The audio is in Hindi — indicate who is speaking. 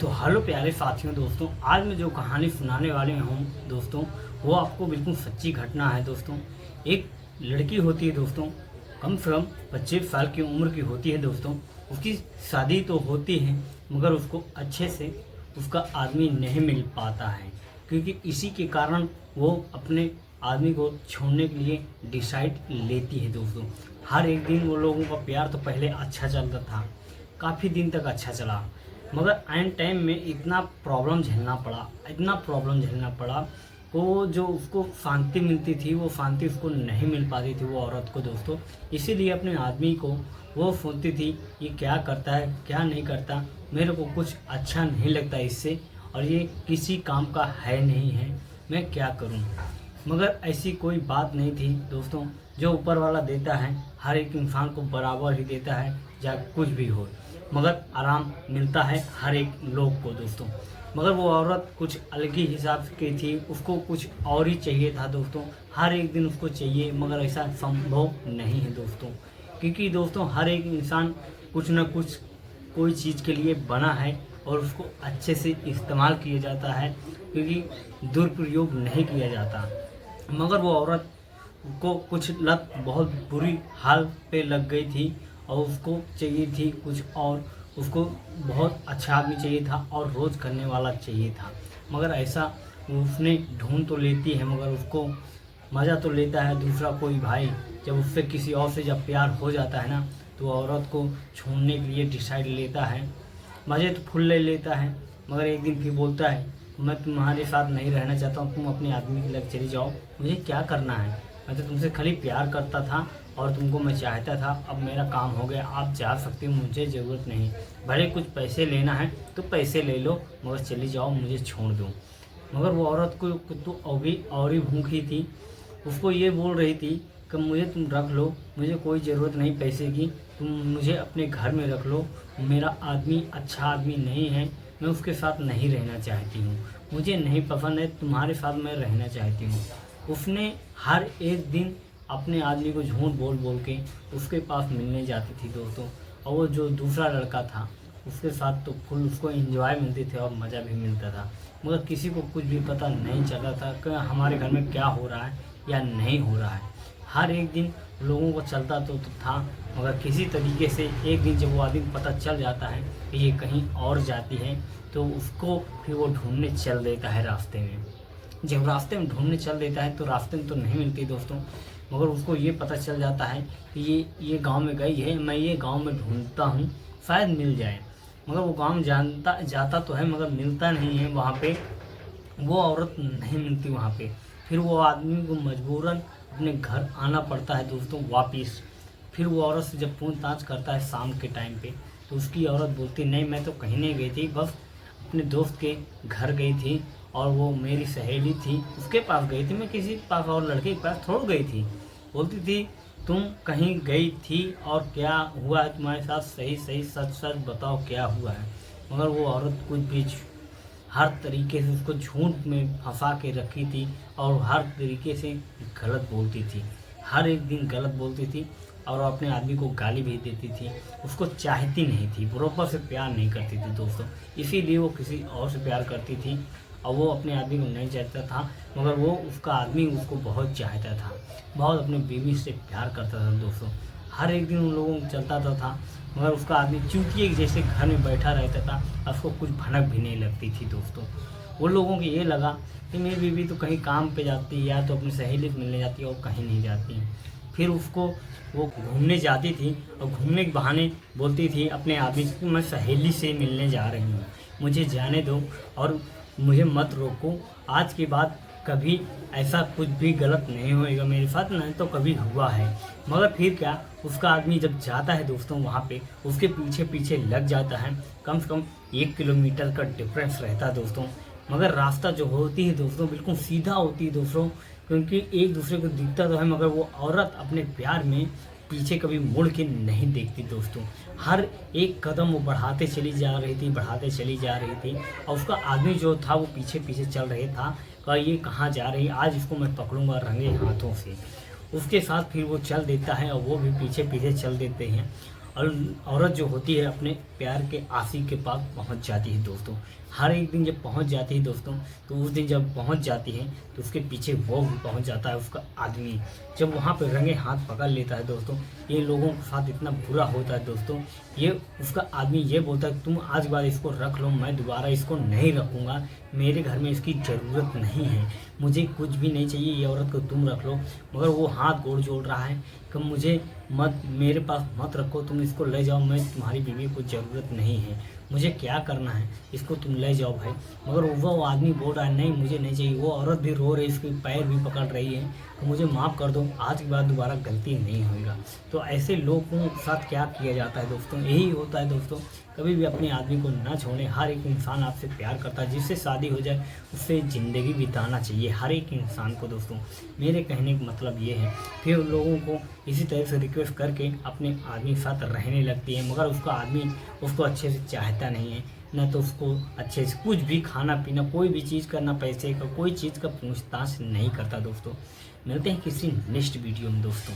Speaker 1: तो हेलो प्यारे साथियों दोस्तों, आज मैं जो कहानी सुनाने वाले हूँ दोस्तों, वो आपको बिल्कुल सच्ची घटना है दोस्तों। एक लड़की होती है दोस्तों, कम से कम 25 साल की उम्र की होती है दोस्तों। उसकी शादी तो होती है मगर उसको अच्छे से उसका आदमी नहीं मिल पाता है, क्योंकि इसी के कारण वो अपने आदमी को छोड़ने के लिए डिसाइड लेती है दोस्तों। हर एक दिन वो लोगों का प्यार तो पहले अच्छा चलता था, काफ़ी दिन तक अच्छा चला, मगर एंड टाइम में इतना प्रॉब्लम झेलना पड़ा। वो जो उसको शांति मिलती थी वो शांति उसको नहीं मिल पाती थी वो औरत को दोस्तों। इसीलिए अपने आदमी को वो सोचती थी ये क्या करता है क्या नहीं करता, मेरे को कुछ अच्छा नहीं लगता इससे, और ये किसी काम का है नहीं है, मैं क्या करूं। मगर ऐसी कोई बात नहीं थी दोस्तों। जो ऊपर वाला देता है हर एक इंसान को बराबर ही देता है, चाहे कुछ भी हो, मगर आराम मिलता है हर एक लोग को दोस्तों। मगर वो औरत कुछ अलग ही हिसाब की थी, उसको कुछ और ही चाहिए था दोस्तों। हर एक दिन उसको चाहिए, मगर ऐसा संभव नहीं है दोस्तों, क्योंकि दोस्तों हर एक इंसान कुछ न कुछ कोई चीज़ के लिए बना है और उसको अच्छे से इस्तेमाल किया जाता है, क्योंकि दुरुपयोग नहीं किया जाता। मगर वो औरत को कुछ लत बहुत बुरी हाल पे लग गई थी और उसको चाहिए थी कुछ और, उसको बहुत अच्छा आदमी चाहिए था और रोज़ करने वाला चाहिए था। मगर ऐसा उसने ढूंढ तो लेती है, मगर उसको मज़ा तो लेता है दूसरा कोई भाई। जब उससे किसी और से जब प्यार हो जाता है ना, तो औरत को छोड़ने के लिए डिसाइड लेता है। मज़े तो फुल ले लेता है, मगर एक दिन फिर बोलता है मैं तुम्हारे साथ नहीं रहना चाहता हूँ, तुम अपने आदमी के लग चली जाओ, मुझे क्या करना है, मैं तो तुमसे खाली प्यार करता था और तुमको मैं चाहता था, अब मेरा काम हो गया, आप जा सकते हो, मुझे ज़रूरत नहीं। भले कुछ पैसे लेना है तो पैसे ले लो, मगर चली जाओ, मुझे छोड़ दो। मगर वो औरत को तो अभी और ही भूखी थी, उसको ये बोल रही थी कि मुझे तुम रख लो, मुझे कोई ज़रूरत नहीं पैसे की, तुम मुझे अपने घर में रख लो, मेरा आदमी अच्छा आदमी नहीं है, मैं उसके साथ नहीं रहना चाहती हूँ, मुझे नहीं पसंद है, तुम्हारे साथ मैं रहना चाहती हूँ। उसने हर एक दिन अपने आदमी को झूठ बोल बोल के उसके पास मिलने जाती थी दोस्तों। और वो जो दूसरा लड़का था उसके साथ तो फुल उसको एंजॉय मिलती थी और मज़ा भी मिलता था, मगर किसी को कुछ भी पता नहीं चला था कि हमारे घर में क्या हो रहा है या नहीं हो रहा है। हर एक दिन लोगों को चलता तो था, मगर किसी तरीके से एक दिन जब वो आदमी को पता चल जाता है कि ये कहीं और जाती है, तो उसको फिर वो ढूंढने चल देता है रास्ते में। जब रास्ते में ढूंढने चल देता है तो रास्ते में तो नहीं मिलती दोस्तों, मगर उसको ये पता चल जाता है कि ये गांव में गई है, मैं ये गांव में ढूंढता हूँ, शायद मिल जाए। मगर वो गांव जाता तो है मगर मिलता नहीं है वहाँ पे, वो औरत नहीं मिलती वहाँ पे। फिर वो आदमी को मजबूरन अपने घर आना पड़ता है दोस्तों वापिस। फिर वो औरत से जब पूछताछ करता है शाम के टाइम पे, तो उसकी औरत बोलती नहीं मैं तो कहीं नहीं गई थी, बस अपने दोस्त के घर गई थी और वो मेरी सहेली थी उसके पास गई थी, मैं किसी के पास और लड़के के पास थोड़ा गई थी। बोलती थी तुम कहीं गई थी और क्या हुआ है तुम्हारे साथ, सही सही सच सच बताओ क्या हुआ है। मगर वो औरत कुछ भी हर तरीके से उसको झूठ में फंसा के रखी थी और हर तरीके से गलत बोलती थी, हर एक दिन गलत बोलती थी और अपने आदमी को गाली भी देती थी। उसको चाहती नहीं थी, बराबर से प्यार नहीं करती थी दोस्तों, इसीलिए वो किसी और से प्यार करती थी और वो अपने आदमी को नहीं चाहता था। मगर वो उसका आदमी उसको बहुत चाहता था, बहुत अपने बीवी से प्यार करता था दोस्तों। हर एक दिन उन लोगों को चलता था, मगर उसका आदमी चूतिए जैसे घर में बैठा रहता था, उसको कुछ भनक भी नहीं लगती थी दोस्तों। उन लोगों को ये लगा कि मेरी बीवी तो कहीं काम पे जाती है या तो अपनी सहेली से मिलने जाती है और कहीं नहीं जाती। फिर उसको वो घूमने जाती थी और घूमने के बहाने बोलती थी अपने आदमी से मैं सहेली से मिलने जा रही हूँ, मुझे जाने दो और मुझे मत रोको, आज के बाद कभी ऐसा कुछ भी गलत नहीं होएगा मेरे साथ, नहीं तो कभी हुआ है। मगर फिर क्या, उसका आदमी जब जाता है दोस्तों वहाँ पे उसके पीछे पीछे लग जाता है। कम से कम 1 किलोमीटर का डिफरेंस रहता है दोस्तों, मगर रास्ता जो होती है दोस्तों बिल्कुल सीधा होती है दोस्तों, क्योंकि एक दूसरे को दिखता तो है, मगर वो औरत अपने प्यार में पीछे कभी मुड़ के नहीं देखती दोस्तों। हर एक कदम वो बढ़ाते चली जा रही थी और उसका आदमी जो था वो पीछे पीछे चल रहे था कि ये कहाँ जा रही है, आज इसको मैं पकड़ूंगा रंगे हाथों से। उसके साथ फिर वो चल देता है और वो भी पीछे पीछे चल देते हैं और औरत जो होती है अपने प्यार के आशिक के पास पहुंच जाती है दोस्तों। हर एक दिन जब पहुंच जाती है दोस्तों, तो उस दिन जब पहुंच जाती है तो उसके पीछे वो भी पहुंच जाता है उसका आदमी। जब वहाँ पे रंगे हाथ पकड़ लेता है दोस्तों, ये लोगों के साथ इतना बुरा होता है दोस्तों। ये उसका आदमी ये बोलता है तुम आज के बाद इसको रख लो, मैं दोबारा इसको नहीं रखूँगा, मेरे घर में इसकी ज़रूरत नहीं है, मुझे कुछ भी नहीं चाहिए, ये औरत को तुम रख लो। मगर वो हाथ गोड़ जोड़ रहा है कि मुझे मत, मेरे पास मत रखो, तुम इसको ले जाओ, मैं तुम्हारी बीवी को ज़रूरत नहीं है, मुझे क्या करना है, इसको तुम ले जाओ भाई। मगर वो आदमी बोल रहा है नहीं मुझे नहीं चाहिए। वो औरत भी रो रही है, इसके पैर भी पकड़ रही है कि मुझे माफ़ कर दो, आज के बाद दोबारा गलती नहीं होगा। तो ऐसे लोगों के साथ क्या किया जाता है दोस्तों, यही होता है दोस्तों। कभी भी अपने आदमी को ना छोड़ें। हर एक इंसान आपसे प्यार करता है, जिससे शादी हो जाए उससे ज़िंदगी बिताना चाहिए हर एक इंसान को दोस्तों। मेरे कहने का मतलब ये है। फिर लोगों को इसी तरह से रिक्वेस्ट करके अपने आदमी के साथ रहने लगती है, मगर उसका आदमी उसको अच्छे से चाहता नहीं है, ना तो उसको अच्छे से कुछ भी खाना पीना, कोई भी चीज़ करना, पैसे का कोई चीज़ का पूछताछ नहीं करता दोस्तों। मिलते हैं किसी नेक्स्ट वीडियो में दोस्तों।